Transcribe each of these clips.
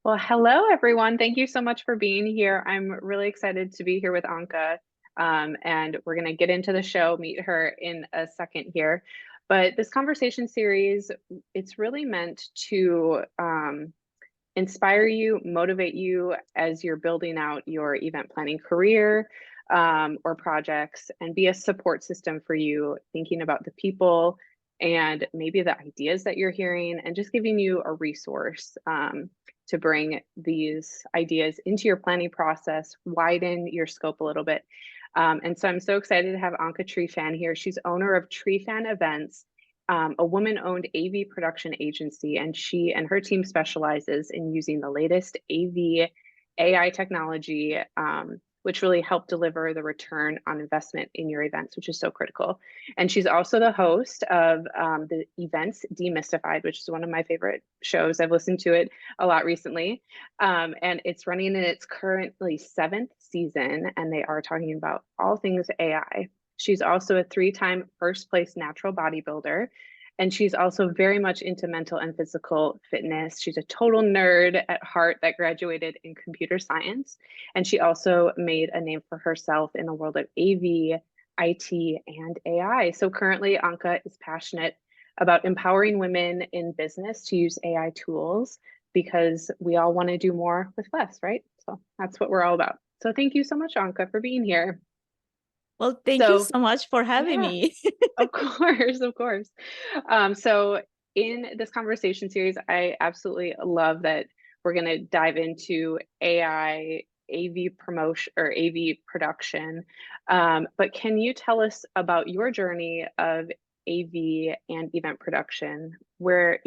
Well, hello everyone. Thank you so much for being here. I'm really excited to be here with Anca. And we're going to get into the show, meet her in a second here. But this conversation series, it's really meant to inspire you, motivate you as you're building out your event planning career or projects, and be a support system for you, thinking about the people and maybe the ideas that you're hearing, and just giving you a resource to bring these ideas into your planning process, widen your scope a little bit. And so I'm so excited to have Anca Trifan here. She's owner of Trifan Events, a woman-owned AV production agency, and she and her team specializes in using the latest AV AI technology, which really help deliver the return on investment in your events, which is so critical. And she's also the host of the Events Demystified, which is one of my favorite shows. I've listened to it a lot recently, and it's running in its currently seventh season, and they are talking about all things AI. She's also a three-time first place natural bodybuilder. And she's also very much into mental and physical fitness. She's a total nerd at heart that graduated in computer science. And she also made a name for herself in the world of AV, IT, and AI. So currently, Anca is passionate about empowering women in business to use AI tools because we all want to do more with less, right? So that's what we're all about. So thank you so much, Anca, for being here. Well, thank you So, so much for having yeah, me. of course, of course. So in this conversation series, I absolutely love that we're going to dive into AI, AV promotion or AV production. But can you tell us about your journey of AV and event production, where,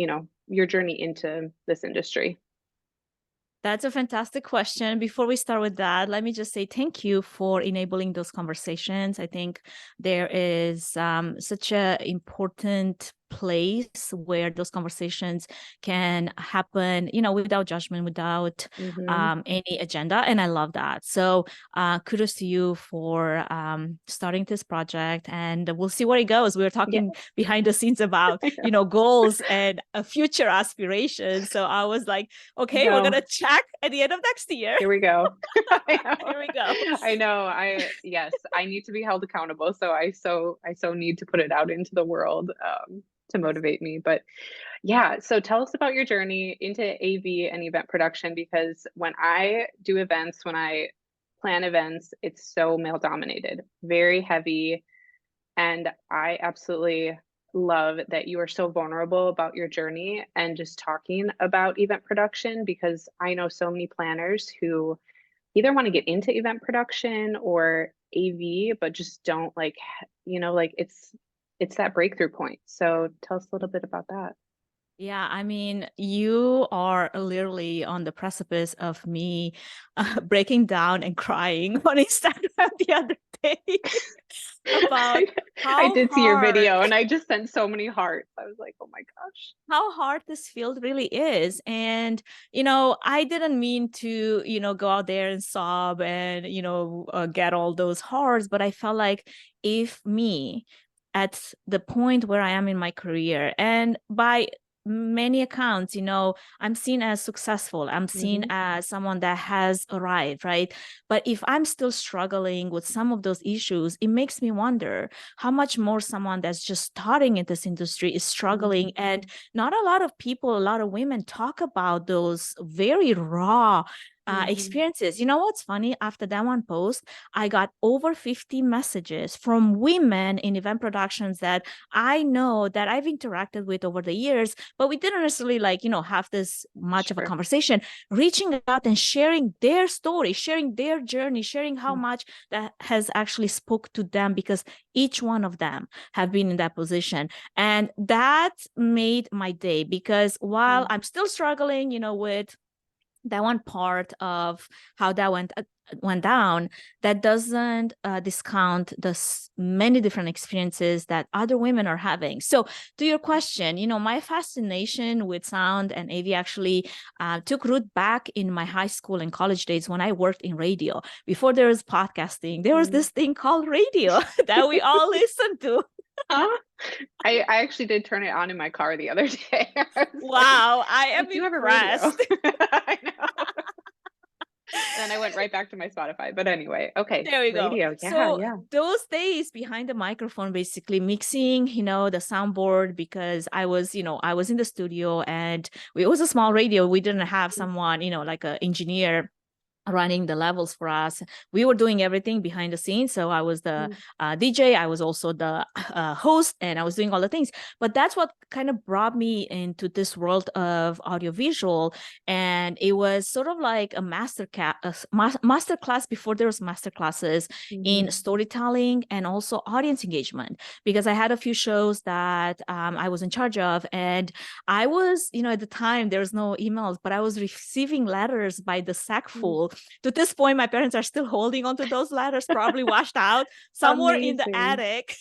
your journey into this industry? That's a fantastic question. Before we start with that, let me just say thank you for enabling those conversations. I think there is such an important place where those conversations can happen, without judgment, without Hmm. any agenda. And I love that. So kudos to you for starting this project, and we'll see where it goes. We were Yeah. talking behind the scenes about, goals and future aspirations. So I was like, I okay, we're know. gonna check at the end of next year. Here we go. I know. Here we go. I know. Yes, I need to be held accountable. So I so need to put it out into the world to motivate me. But yeah, so tell us about your journey into AV and event production, because when I do events, when I plan events, it's so male dominated, very heavy. And I absolutely love that you are so vulnerable about your journey and just talking about event production, because I know so many planners who either want to get into event production or AV, but just don't like it's that breakthrough point. So tell us a little bit about that. Yeah, I mean, you are literally on the precipice of me breaking down and crying on Instagram the other day about I, I how did see your hard video and I just sent so many hearts. I was like, oh my gosh. how hard this field really is. And, I didn't mean to, go out there and sob and, get all those hearts, but I felt like if me at the point where I am in my career, and by many accounts, I'm seen as successful, I'm seen Hmm. as someone that has arrived, right? But if I'm still struggling with some of those issues, it makes me wonder how much more someone that's just starting in this industry is struggling. And not a lot of people, a lot of women talk about those very raw Hmm. experiences. You know what's funny? After that one post, I got over 50 messages from women in event productions that I know that I've interacted with over the years, but we didn't necessarily have this much of a Sure. conversation, reaching out and sharing their story, sharing their journey, sharing how much that has actually spoke to them, because each one of them have been in that position. And that made my day, because while Mhm. I'm still struggling, with that one part of how that went down, that doesn't discount the many different experiences that other women are having. So to your question, my fascination with sound and AV actually took root back in my high school and college days when I worked in radio. Before there was podcasting, there was Mhm. this thing called radio that we all listened to. Huh? I actually did turn it on in my car the other day. I was like, Wow, I I am do have a radio. impressed. I know. right back to my Spotify. But anyway, okay. There we go. Radio. Yeah, So yeah. those days behind the microphone, basically mixing, the soundboard, because I was in the studio, and it was a small radio. We didn't have someone, like an engineer running the levels for us. We were doing everything behind the scenes. So I was the DJ. I was also the host, and I was doing all the things. But that's what kind of brought me into this world of audiovisual. And it was sort of like a master class before there was master classes in storytelling and also audience engagement, because I had a few shows that I was in charge of. And I was, at the time, there was no emails, but I was receiving letters by the sackful. To this point, my parents are still holding onto those letters, probably washed out somewhere in the attic.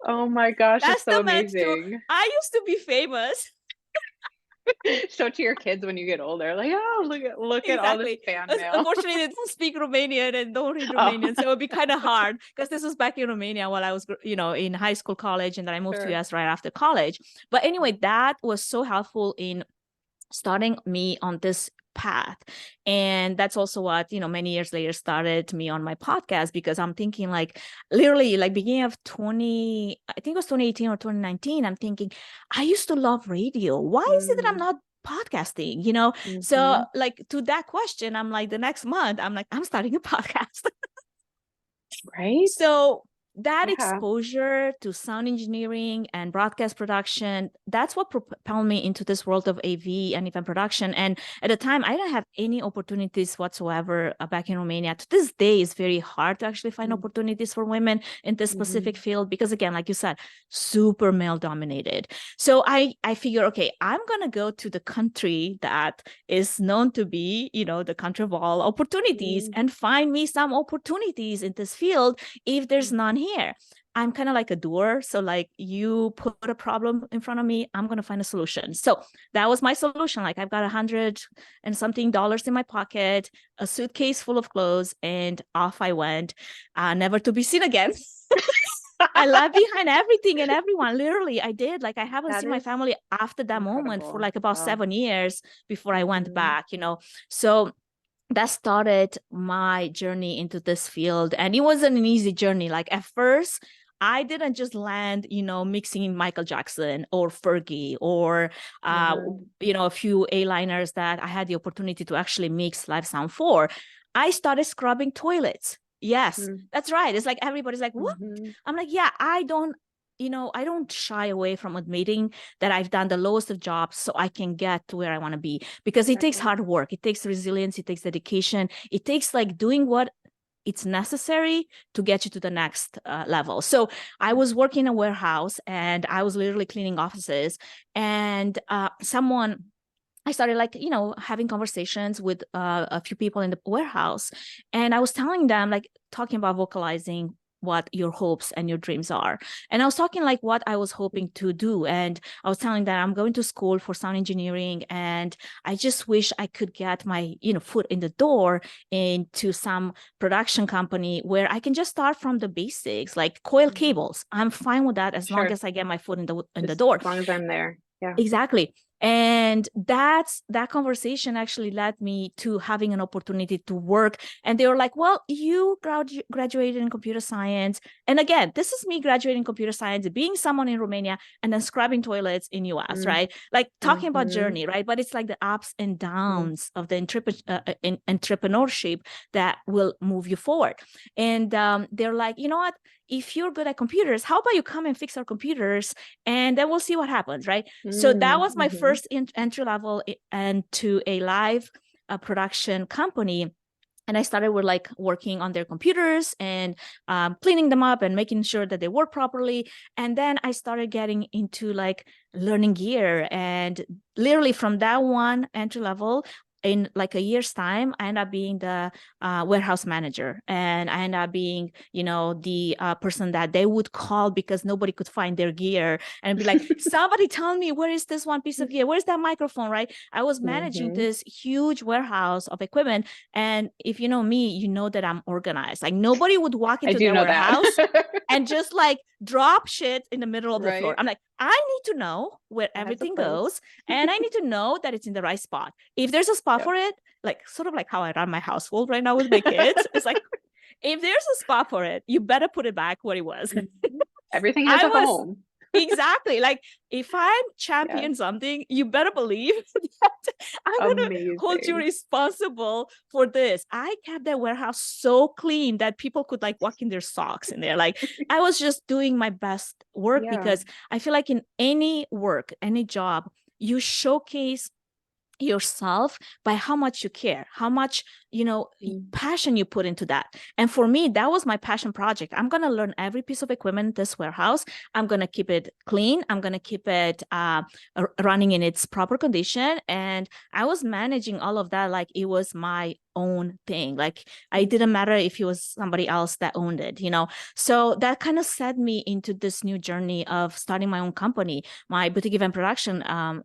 Oh my gosh, it's so Testament to, amazing. I used to be famous. Show to your kids when you get older, like, oh, look at all this fan mail. Unfortunately, they don't speak Romanian and don't read Romanian, so it would be kind of hard, because this was back in Romania while I was, in high school, college, and then I moved to US right after college. But anyway, that was so helpful in starting me on this path. And that's also what, many years later started me on my podcast, because I'm thinking, like, literally, like, beginning of I think it was 2018 or 2019, I'm thinking, I used to love radio. Why is it that I'm not podcasting, So, like, to that question, I'm like, the next month, I'm like, I'm starting a podcast. Right. So that exposure to sound engineering and broadcast production, that's what propelled me into this world of AV and event production. And at the time, I didn't have any opportunities whatsoever back in Romania. To this day, it's very hard to actually find opportunities for women in this specific field, because, again, like you said, super male dominated. So I figure, okay, I'm going to go to the country that is known to be, the country of all opportunities, and find me some opportunities in this field if there's none here. I'm kind of like a doer. So, like, you put a problem in front of me, I'm going to find a solution. So that was my solution. Like, I've got $100 and something in my pocket, a suitcase full of clothes, and off I went, never to be seen again. I left behind everything and everyone. Literally, I did. Like, I haven't seen my family after that moment for like about 7 years before I went back, So that started my journey into this field. And it wasn't an easy journey. Like, at first, I didn't just land, mixing Michael Jackson or Fergie or, a few A-liners that I had the opportunity to actually mix live sound for. I started scrubbing toilets. Yes, that's right. It's like, everybody's like, what? I'm like, yeah, I don't shy away from admitting that I've done the lowest of jobs so I can get to where I want to be, because it takes hard work. It takes resilience. It takes dedication. It takes, like, doing what it's necessary to get you to the next level. So I was working in a warehouse, and I was literally cleaning offices, and I started, like, having conversations with a few people in the warehouse. And I was telling them, like, talking about vocalizing what your hopes and your dreams are. And I was talking, like, what I was hoping to do. And I was telling them I'm going to school for sound engineering, and I just wish I could get my, foot in the door into some production company where I can just start from the basics, like coil cables. I'm fine with that as long as I get my foot in the door. As long as I'm there. Yeah. Exactly. And that conversation actually led me to having an opportunity to work. And they were like, well, you graduated in computer science. And again, this is me graduating computer science, being someone in Romania, and then scrubbing toilets in US, right? Like, talking about journey, right? But it's like the ups and downs of the entrepreneurship that will move you forward. And they're like, you know what? If you're good at computers, how about you come and fix our computers, and then we'll see what happens, right? So that was my first entry level into a live production company. And I started with, like, working on their computers and cleaning them up and making sure that they work properly. And then I started getting into, like, learning gear. And literally from that one entry level, in like a year's time, I ended up being the warehouse manager, and I ended up being, the person that they would call because nobody could find their gear, and be like, somebody tell me, where is this one piece of gear? Where's that microphone, right? I was managing this huge warehouse of equipment. And if you know me, you know that I'm organized. Like, nobody would walk into their warehouse and just, like, drop shit in the middle of the floor. I'm like, I need to know where everything goes, and I need to know that it's in the right spot. If there's a spot for it, like sort of like how I run my household right now with my kids. It's like, if there's a spot for it, you better put it back where it was. Everything has I a was home. exactly like, if I Yeah. champion something, you better believe that I'm gonna hold you Amazing. responsible for this. I kept that warehouse so clean that people could like walk in their socks in there. Like, I was just doing my best work, Yeah. because I feel like in any work, any job, you showcase yourself by how much you care, how much Mm. passion you put into that. And for me, that was my passion project. I'm going to learn every piece of equipment in this warehouse. I'm going to keep it clean. I'm going to keep it running in its proper condition. And I was managing all of that like it was my own thing. Like, it didn't matter if it was somebody else that owned it, so that kind of set me into this new journey of starting my own company, my boutique event production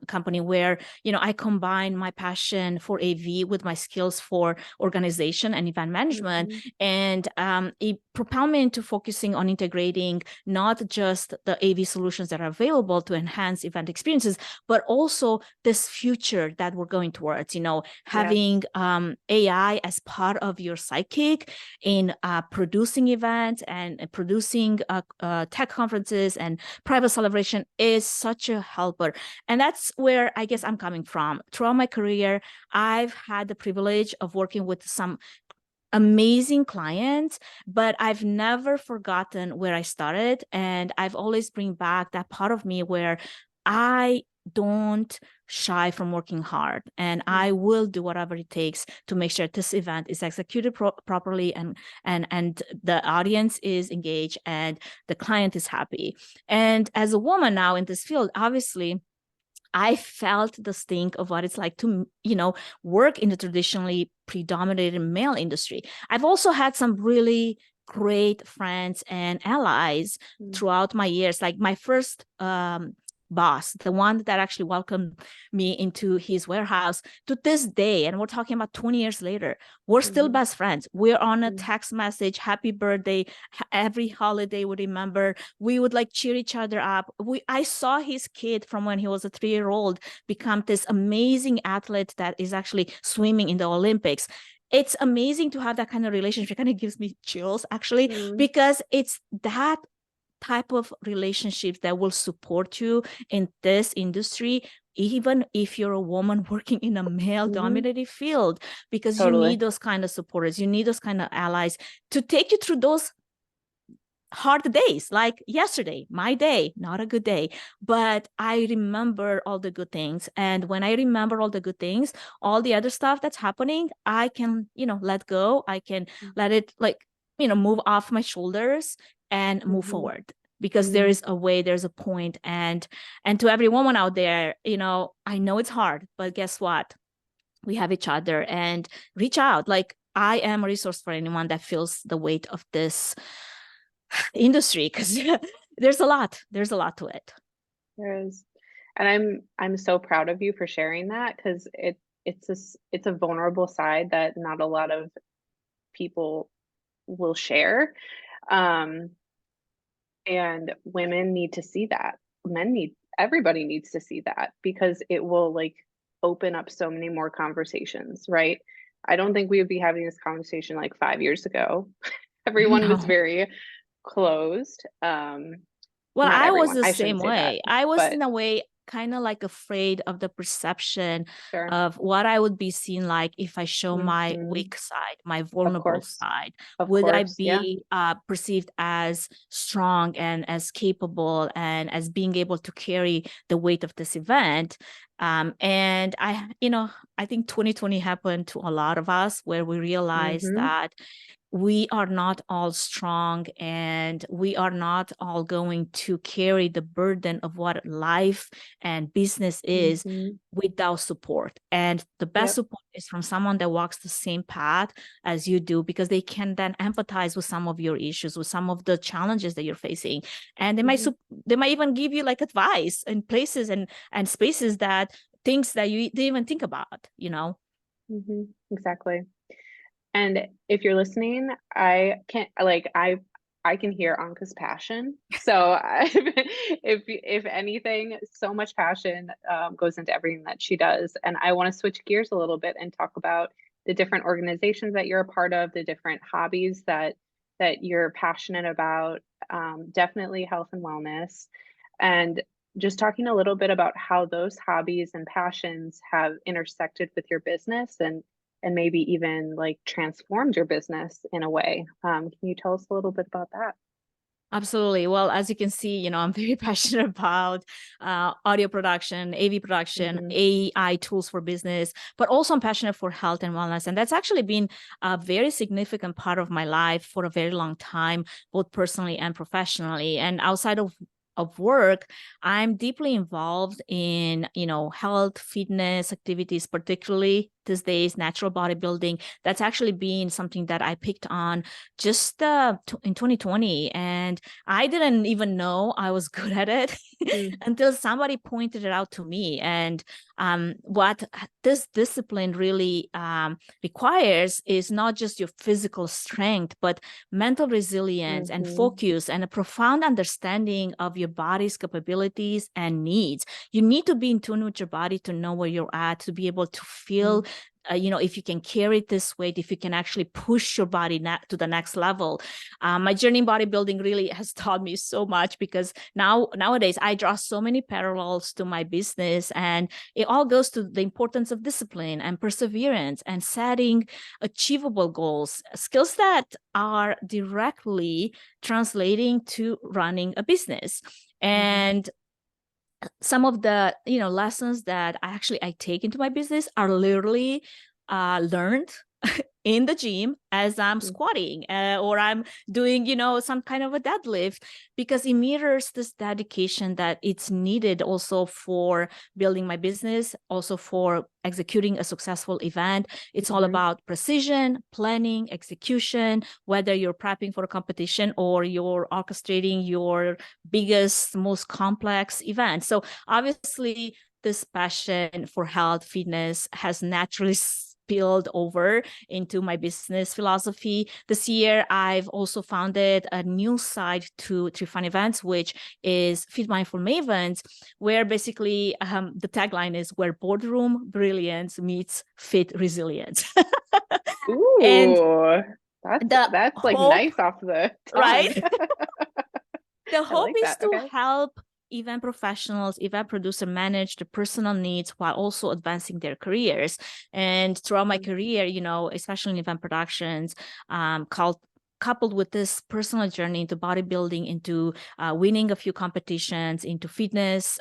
company, where I combine my passion for AV with my skills for organization and event management. Mm-hmm. And it propelled me into focusing on integrating not just the AV solutions that are available to enhance event experiences, but also this future that we're going towards, having AI as part of your sidekick in producing events and producing tech conferences and private celebration is such a helper. And that's where I guess I'm coming from. Throughout my career, I've had the privilege of working with some amazing clients, but I've never forgotten where I started. And I've always bring back that part of me where I don't shy from working hard, and I will do whatever it takes to make sure this event is executed properly, and the audience is engaged and the client is happy. And as a woman now in this field, obviously I felt the stink of what it's like to, work in the traditionally predominated male industry. I've also had some really great friends and allies throughout my years. Like, my first boss, the one that actually welcomed me into his warehouse, to this day, and we're talking about 20 years later, we're still best friends. We're on a text message, happy birthday, every holiday we remember. We would like cheer each other up. I saw his kid from when he was a 3-year-old become this amazing athlete that is actually swimming in the Olympics. It's amazing to have that kind of relationship. It kind of gives me chills, actually, because it's that type of relationships that will support you in this industry, even if you're a woman working in a male dominated field, because you Totally. need those kind of supporters, you need those kind of allies to take you through those hard days. Like yesterday, my day, not a good day, but I remember all the good things. And when I remember all the good things, all the other stuff that's happening, I can, let go. I can let it move off my shoulders and move forward, because there is a way, there's a point. And to every woman out there, I know it's hard, but guess what? We have each other, and reach out. Like, I am a resource for anyone that feels the weight of this industry, because there's a lot to it. There is. And I'm so proud of you for sharing that, because it's a vulnerable side that not a lot of people will share. Um, and women need to see that. Everybody needs to see that, because it will like open up so many more conversations, right? I don't think we would be having this conversation like 5 years ago. Everyone was No. very closed. Well, Not I was everyone. the I same shouldn't say that, way. I was but in a way kind of like afraid of the perception sure. of what I would be seen like if I show my Hmm. weak side, my Of vulnerable course. side. Of Would I course. Yeah. be perceived as strong and as capable and as being able to carry the weight of this event? And I think 2020 happened to a lot of us, where we realized Hmm. that we are not all strong, and we are not all going to carry the burden of what life and business is Hmm. without support. And the best Yep. support is from someone that walks the same path as you do, because they can then empathize with some of your issues, with some of the challenges that you're facing. And they might even give you like advice in places and spaces that things that you didn't even think about. Exactly. And if you're listening, I can hear Anka's passion. So if anything, so much passion goes into everything that she does. And I want to switch gears a little bit and talk about the different organizations that you're a part of, the different hobbies that you're passionate about, definitely health and wellness, and just talking a little bit about how those hobbies and passions have intersected with your business and maybe even like transformed your business in a way. Can you tell us a little bit about that? Absolutely. Well, as you can see, I'm very passionate about audio production, AV production, Hmm. AI tools for business, but also I'm passionate for health and wellness. And that's actually been a very significant part of my life for a very long time, both personally and professionally. And outside of work, I'm deeply involved in, health, fitness activities, particularly these days, natural bodybuilding. That's actually been something that I picked on just in 2020. And I didn't even know I was good at it Mm, until somebody pointed it out to me. And what this discipline really requires is not just your physical strength, but mental resilience and mhm, focus and a profound understanding of your body's capabilities and needs. You need to be in tune with your body to know where you're at, to be able to feel mm, if you can carry this weight, if you can actually push your body to the next level. My journey in bodybuilding really has taught me so much, because nowadays I draw so many parallels to my business, and it all goes to the importance of discipline and perseverance and setting achievable goals, skills that are directly translating to running a business. mhm, And some of the lessons that I take into my business are literally learned in the gym as I'm mm, squatting, or I'm doing, some kind of a deadlift, because it mirrors this dedication that it's needed also for building my business, also for executing a successful event. It's all mhm, about precision, planning, execution, whether you're prepping for a competition or you're orchestrating your biggest, most complex event. So obviously, this passion for health, fitness has naturally spilled over into my business philosophy. This year, I've also founded a new side to Trifan events, which is Fit Mindful Mavens, where basically the tagline is where boardroom brilliance meets fit resilience. And Ooh, the that's like hope, nice off the tongue. right? The I hope like is that. to Okay. help event professionals, event producer manage their personal needs while also advancing their careers. And throughout my Mm, career, especially in event productions, coupled with this personal journey into bodybuilding, into winning a few competitions, into fitness,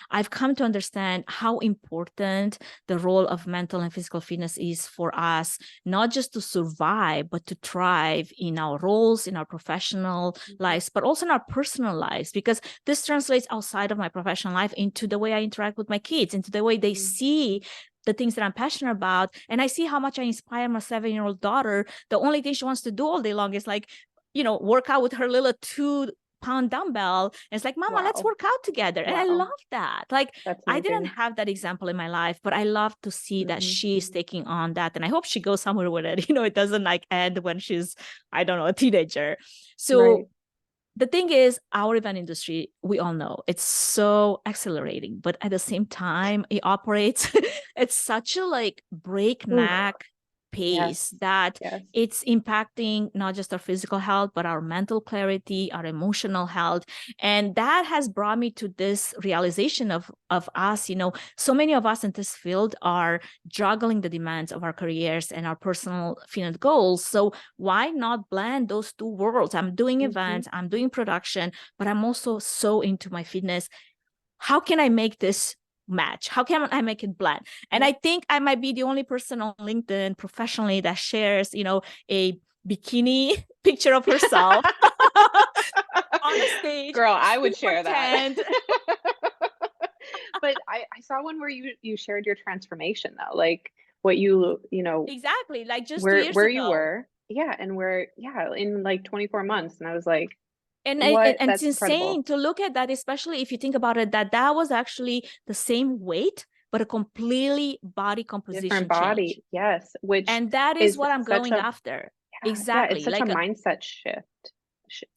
I've come to understand how important the role of mental and physical fitness is for us, not just to survive, but to thrive in our roles, in our professional mhm, lives, but also in our personal lives, because this translates outside of my professional life into the way I interact with my kids, into the way they mm, see the things that I'm passionate about. And I see how much I inspire my 7-year-old daughter. The only thing she wants to do all day long is like, work out with her little 2-pound dumbbell. And it's like, Mama, let's wow. work out together. And I Wow. love that. Like, That's I didn't amazing. have that example in my life, but I love to see that Hmm. she's taking on that. And I hope she goes somewhere with it. It doesn't like end when she's, I don't know, a teenager. Right. So the thing is, our event industry, we all know it's so accelerating, but at the same time, it operates at such a like Ooh, breakneck pace yes. that Yes. it's impacting not just our physical health, but our mental clarity, our emotional health. And that has brought me to this realization of us, so many of us in this field are juggling the demands of our careers and our personal finite goals. So why not blend those two worlds? I'm doing Hmm. events, I'm doing production, but I'm also so into my fitness. How can I make this match? How can I make it blend? And Yep. I think I might be the only person on LinkedIn professionally that shares, a bikini picture of herself on a stage, Girl, I would super share that. tanned. But I saw one where you shared your transformation though, like what you Exactly, like just 2 years where you ago. were, yeah, and where, yeah, in like 24 months, and I was like, And, what? and it's That's incredible. insane to look at that, especially if you think about it, that was actually the same weight, but a completely body Different composition change. body, yes, which And that is is what I'm such going a, after. yeah, it's Exactly. such a Like mindset shift.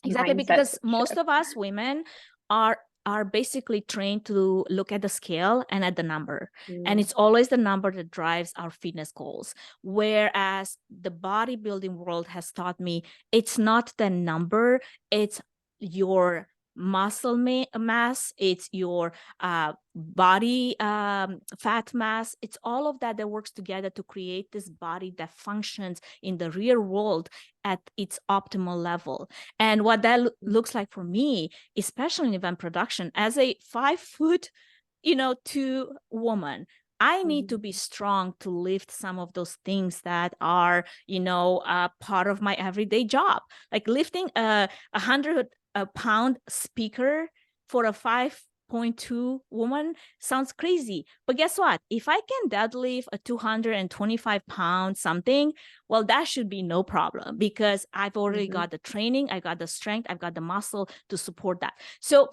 exactly, Mindset because most shift. of us women are are basically trained to look at the scale and at the number. And Mm, it's always the number that drives our fitness goals. Whereas the bodybuilding world has taught me it's not the number, it's your muscle mass, it's your body fat mass. It's all of that that works together to create this body that functions in the real world at its optimal level. And what that looks like for me, especially in event production, as a 5 foot, 2 woman, I need to be mhm, strong to lift some of those things that are, part of my everyday job. Like lifting a 100 pound speaker for a 5.2 woman sounds crazy. But guess what? If I can deadlift a 225 pound something, well, that should be no problem because I've already mhm, got the training, I got the strength, I've got the muscle to support that. So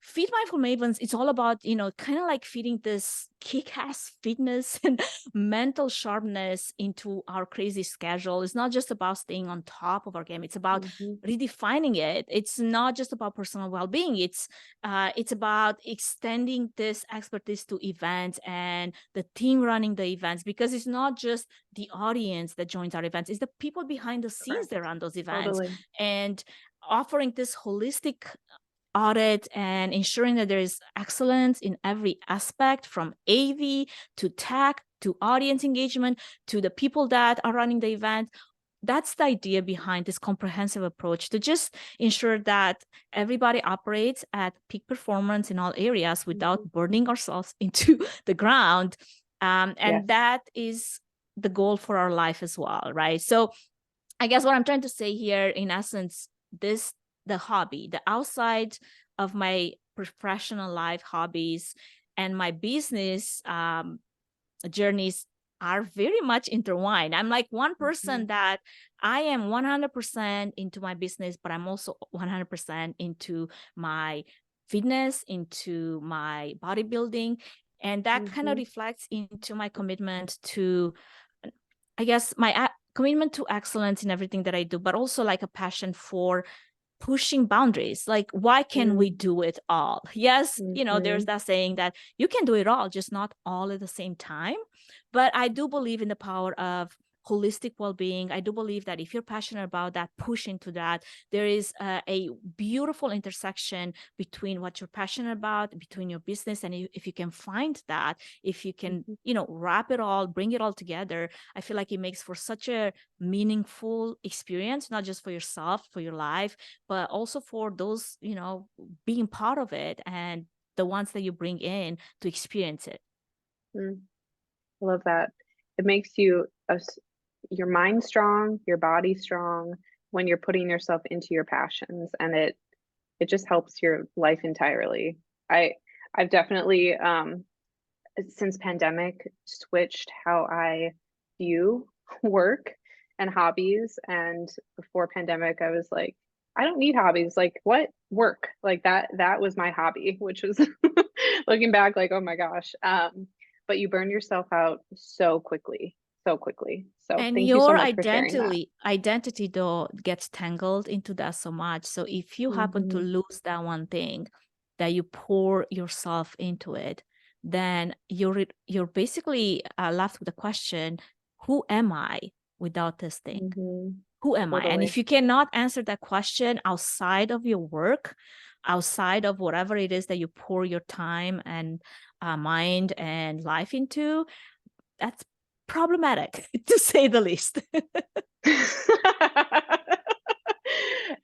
Feed Mindful Mavens, it's all about, kind of like feeding this kick-ass fitness and mental sharpness into our crazy schedule. It's not just about staying on top of our game. It's about mhm, redefining it. It's not just about personal well-being. It's about extending this expertise to events and the team running the events, because it's not just the audience that joins our events. It's the people behind the scenes that correct. run those events, Totally. and offering this holistic audit and ensuring that there is excellence in every aspect, from AV to tech to audience engagement to the people that are running the event. That's the idea behind this comprehensive approach, to just ensure that everybody operates at peak performance in all areas Mhm. without burning ourselves into the ground. Yes. And that is the goal for our life as well, right? So I guess what I'm trying to say here, in essence, the hobby, the outside of my professional life hobbies and my business journeys are very much intertwined. I'm like one person Mhm, that I am 100% into my business, but I'm also 100% into my fitness, into my bodybuilding. And that kind of mhm, reflects into my commitment to, I guess, my commitment to excellence in everything that I do, but also like a passion for pushing boundaries. Like, why can we mm, do it all? Yes, there's mhm, that saying that you can do it all, just not all at the same time. But I do believe in the power of holistic well-being. I do believe that if you're passionate about that, push into that. There is a beautiful intersection between what you're passionate about, between your business, and if you can find that, if you can, mhm, wrap it all, bring it all together, I feel like it makes for such a meaningful experience, not just for yourself, for your life, but also for those, being part of it and the ones that you bring in to experience it. mm. I love that. It makes your mind strong, your body strong when you're putting yourself into your passions, and it just helps your life entirely. I I've definitely since pandemic switched how I view work and hobbies. And before pandemic, I was like, I don't need hobbies. Like, what work? Like that was my hobby, which was looking back like, oh my gosh. But you burn yourself out so quickly, so quickly. So And thank you so your much for sharing that. identity though gets tangled into that so much. So if you happen to Hmm. lose that one thing that you pour yourself into it, then you're basically left with the question, who am I without this thing? Hmm. Who am I? And Totally. if you cannot answer that question outside of your work, outside of whatever it is that you pour your time and mind and life into, that's problematic to say the least.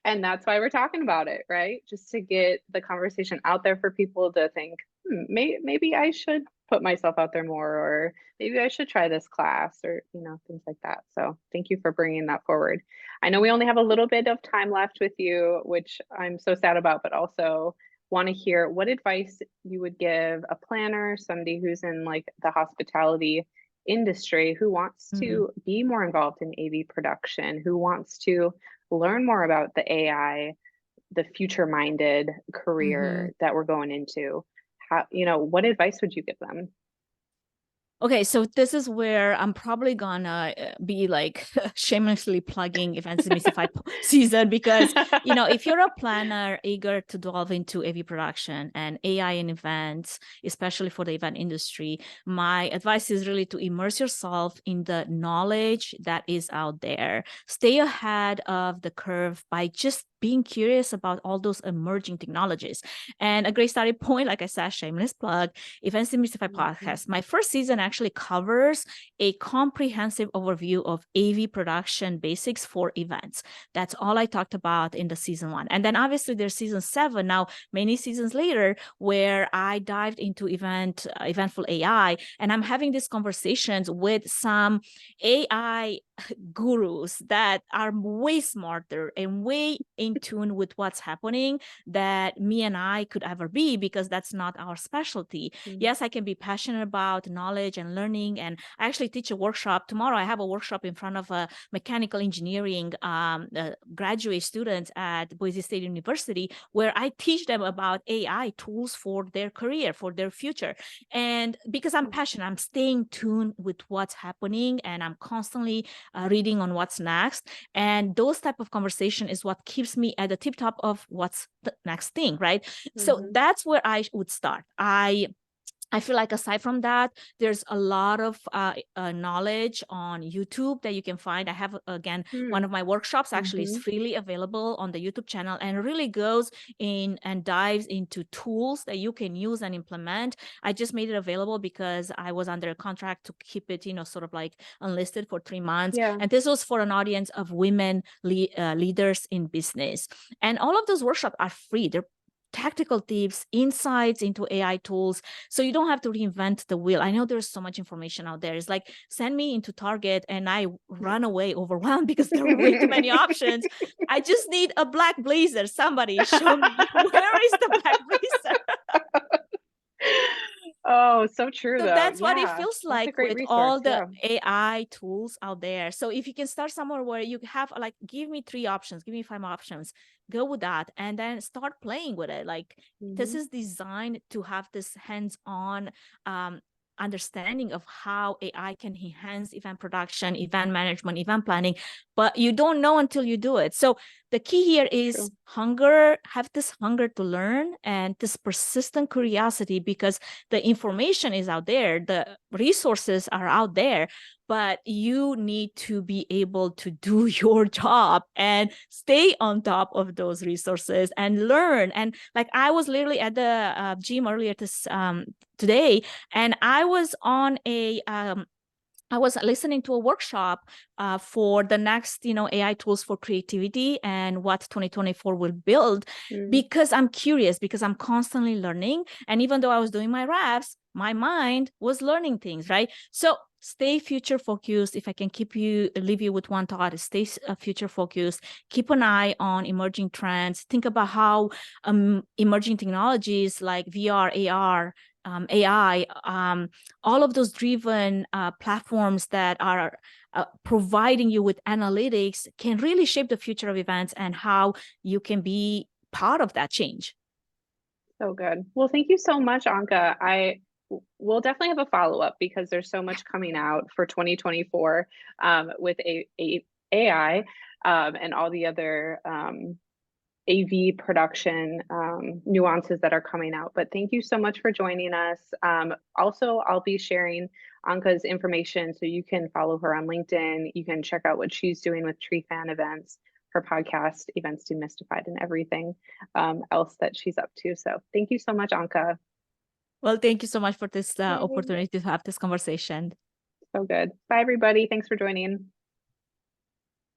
And that's why we're talking about it, right? Just to get the conversation out there for people to think, maybe I should put myself out there more, or maybe I should try this class, or, things like that. So thank you for bringing that forward. I know we only have a little bit of time left with you, which I'm so sad about, but also want to hear what advice you would give a planner, somebody who's in like the hospitality industry, who wants Mhm, to be more involved in AV production, who wants to learn more about the AI, the future minded mhm. career that we're going into. What advice would you give them? Okay, so this is where I'm probably gonna be like shamelessly plugging Events Demystified season, because if you're a planner eager to delve into AV production and AI in events, especially for the event industry, my advice is really to immerse yourself in the knowledge that is out there. Stay ahead of the curve by just being curious about all those emerging technologies. And a great starting point, like I said, shameless plug, Events Demystified podcast. My first season actually covers a comprehensive overview of AV production basics for events. That's all I talked about in the season 1. And then obviously there's season 7 now, many seasons later, where I dived into eventful AI, and I'm having these conversations with some AI gurus that are way smarter and way in tune with what's happening that me and I could ever be, because that's not our specialty. Yes, I can be passionate about knowledge and learning, and I actually teach a workshop tomorrow. I have a workshop in front of a mechanical engineering graduate students at Boise State University, where I teach them about AI tools for their career, for their future. And because I'm passionate, I'm staying tuned with what's happening, and I'm constantly reading on what's next. And those type of conversation is what keeps me at the tip top of what's the next thing, right? So that's where I would start. I feel like aside from that, there's a lot of knowledge on YouTube that you can find. I have, again, one of my workshops actually is freely available on the YouTube channel, and really goes in and dives into tools that you can use and implement. I just made it available because I was under a contract to keep it, sort of like unlisted for 3 months. Yeah. And this was for an audience of women leaders in business. And all of those workshops are free. They're tactical tips, insights into AI tools, so you don't have to reinvent the wheel. I know there's so much information out there. It's like, send me into Target and I run away overwhelmed because there are way too many options. I just need a black blazer. Somebody show me, where is the black blazer? Oh, so true, So though. that's what it Yeah, feels that's a like great with resource. all the Yeah. AI tools out there. So if you can start somewhere where you have like, give me 3 options, give me 5 options, go with that, and then start playing with it. Like, this is designed to have this hands-on understanding of how AI can enhance event production, event management, event planning, but you don't know until you do it. So the key here is hunger, have this hunger to learn and this persistent curiosity, because the information is out there, the resources are out there, but you need to be able to do your job and stay on top of those resources and learn. And like, I was literally at the gym earlier today, and I was on I was listening to a workshop for the next, AI tools for creativity and what 2024 will build, because I'm curious, because I'm constantly learning. And even though I was doing my reps, my mind was learning things, right? So stay future focused. If I can leave you with one thought, stay future focused. Keep an eye on emerging trends. Think about how emerging technologies like VR, AR, AI, all of those driven platforms that are providing you with analytics can really shape the future of events and how you can be part of that change. So good. Well, thank you so much, Anca. We'll definitely have a follow-up because there's so much coming out for 2024 with AI and all the other AV production nuances that are coming out. But thank you so much for joining us. Also, I'll be sharing Anca's information so you can follow her on LinkedIn. You can check out what she's doing with Trifan events, her podcast, Events Demystified, and everything else that she's up to. So thank you so much, Anca. Well, thank you so much for this opportunity to have this conversation. So good. Bye, everybody. Thanks for joining.